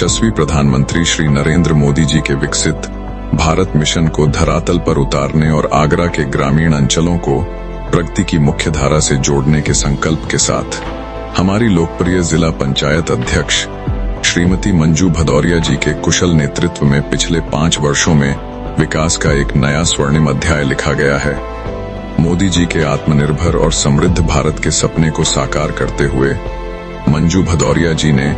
यशस्वी प्रधानमंत्री श्री नरेंद्र मोदी जी के विकसित भारत मिशन को धरातल पर उतारने और आगरा के ग्रामीण अंचलों को प्रगति की मुख्य धारा से जोड़ने के संकल्प के साथ हमारी लोकप्रिय जिला पंचायत अध्यक्ष श्रीमती मंजू भदौरिया जी के कुशल नेतृत्व में पिछले 5 वर्षों में विकास का एक नया स्वर्णिम अध्याय लिखा गया है। मोदी जी के आत्मनिर्भर और समृद्ध भारत के सपने को साकार करते हुए मंजू भदौरिया जी ने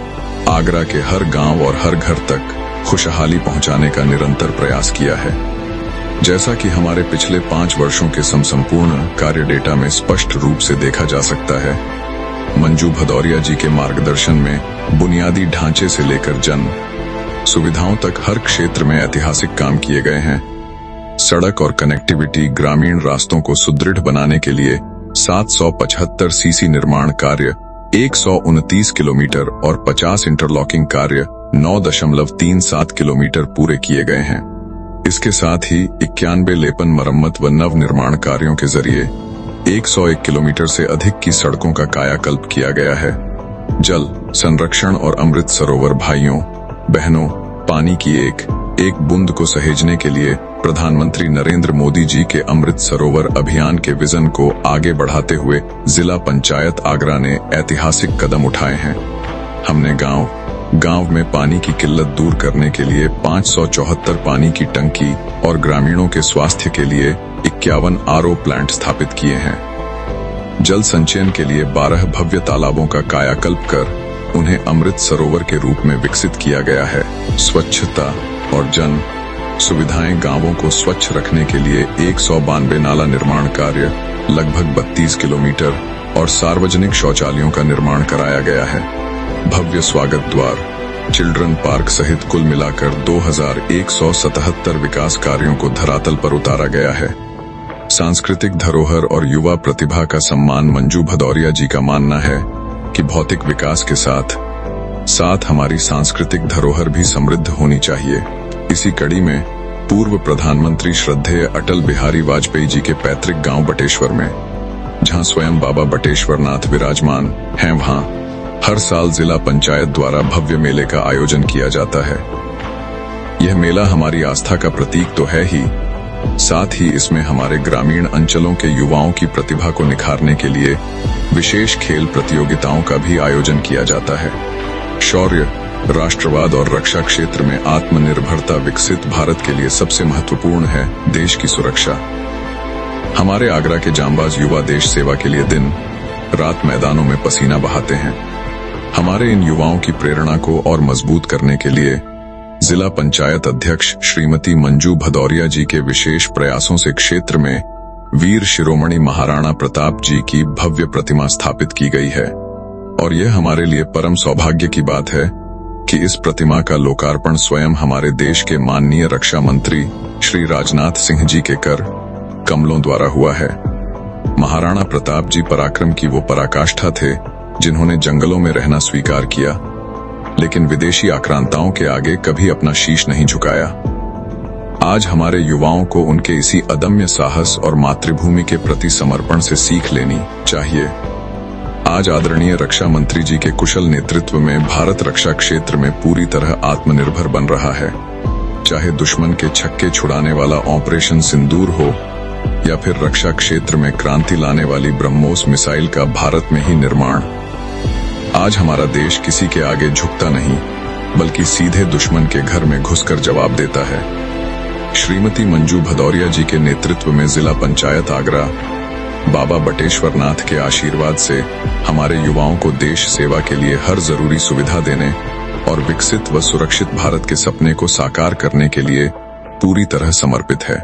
आगरा के हर गांव और हर घर तक खुशहाली पहुंचाने का निरंतर प्रयास किया है। जैसा कि हमारे पिछले 5 वर्षों के संपूर्ण कार्य डेटा में स्पष्ट रूप से देखा जा सकता है, मंजू भदौरिया जी के मार्गदर्शन में बुनियादी ढांचे से लेकर जन सुविधाओं तक हर क्षेत्र में ऐतिहासिक काम किए गए हैं। सड़क और कनेक्टिविटी, ग्रामीण रास्तों को सुदृढ़ बनाने के लिए 775 सीसी निर्माण कार्य, 129 किलोमीटर और 50 इंटरलॉकिंग कार्य 9.37 किलोमीटर पूरे किए गए हैं। इसके साथ ही 91 लेपन मरम्मत व नव निर्माण कार्यों के जरिए 101 किलोमीटर से अधिक की सड़कों का कायाकल्प किया गया है। जल संरक्षण और अमृत सरोवर भाइयों बहनों, पानी की एक बूंद को सहेजने के लिए प्रधानमंत्री नरेंद्र मोदी जी के अमृत सरोवर अभियान के विजन को आगे बढ़ाते हुए जिला पंचायत आगरा ने ऐतिहासिक कदम उठाए हैं। हमने गांव में पानी की किल्लत दूर करने के लिए 574 पानी की टंकी और ग्रामीणों के स्वास्थ्य के लिए 51 आरओ प्लांट स्थापित किए हैं। जल संचयन के लिए 12 भव्य तालाबों का कायाकल्प कर उन्हें अमृत सरोवर के रूप में विकसित किया गया है। स्वच्छता और जन सुविधाएं, गांवों को स्वच्छ रखने के लिए 192 नाला निर्माण कार्य, लगभग 32 किलोमीटर और सार्वजनिक शौचालयों का निर्माण कराया गया है। भव्य स्वागत द्वार, चिल्ड्रन पार्क सहित कुल मिलाकर 2177 विकास कार्यों को धरातल पर उतारा गया है। सांस्कृतिक धरोहर और युवा प्रतिभा का सम्मान। मंजू भदौरिया जी का मानना है कि भौतिक विकास के साथ हमारी सांस्कृतिक धरोहर भी समृद्ध होनी चाहिए। इसी कड़ी में पूर्व प्रधानमंत्री श्रद्धेय अटल बिहारी वाजपेयी जी के पैतृक गांव बटेश्वर में, जहां स्वयं बाबा बटेश्वर नाथ विराजमान हैं, वहां हर साल जिला पंचायत द्वारा भव्य मेले का आयोजन किया जाता है। यह मेला हमारी आस्था का प्रतीक तो है ही, साथ ही इसमें हमारे ग्रामीण अंचलों के युवाओं की प्रतिभा को निखारने के लिए विशेष खेल प्रतियोगिताओं का भी आयोजन किया जाता है। शौर्य, राष्ट्रवाद और रक्षा क्षेत्र में आत्मनिर्भरता विकसित भारत के लिए सबसे महत्वपूर्ण है देश की सुरक्षा। हमारे आगरा के जांबाज युवा देश सेवा के लिए दिन रात मैदानों में पसीना बहाते हैं। हमारे इन युवाओं की प्रेरणा को और मजबूत करने के लिए जिला पंचायत अध्यक्ष श्रीमती मंजू भदौरिया जी के विशेष प्रयासों से क्षेत्र में वीर शिरोमणि महाराणा प्रताप जी की भव्य प्रतिमा स्थापित की गई है। और यह हमारे लिए परम सौभाग्य की बात है कि इस प्रतिमा का लोकार्पण स्वयं हमारे देश के माननीय रक्षा मंत्री श्री राजनाथ सिंह जी के कर कमलों द्वारा हुआ है। महाराणा प्रताप जी पराक्रम की वो पराकाष्ठा थे जिन्होंने जंगलों में रहना स्वीकार किया, लेकिन विदेशी आक्रांताओं के आगे कभी अपना शीश नहीं झुकाया। आज हमारे युवाओं को उनके इसी अदम्य साहस और मातृभूमि के प्रति समर्पण से सीख लेनी चाहिए। आज आदरणीय रक्षा मंत्री जी के कुशल नेतृत्व में भारत रक्षा क्षेत्र में पूरी तरह आत्मनिर्भर बन रहा है। चाहे दुश्मन के छक्के छुड़ाने वाला ऑपरेशन सिंदूर हो या फिर रक्षा क्षेत्र में क्रांति लाने वाली ब्रह्मोस मिसाइल का भारत में ही निर्माण, आज हमारा देश किसी के आगे झुकता नहीं, बल्कि सीधे दुश्मन के घर में घुसकर जवाब देता है। श्रीमती मंजू भदौरिया जी के नेतृत्व में जिला पंचायत आगरा बाबा बटेश्वर नाथ के आशीर्वाद से हमारे युवाओं को देश सेवा के लिए हर जरूरी सुविधा देने और विकसित व सुरक्षित भारत के सपने को साकार करने के लिए पूरी तरह समर्पित है।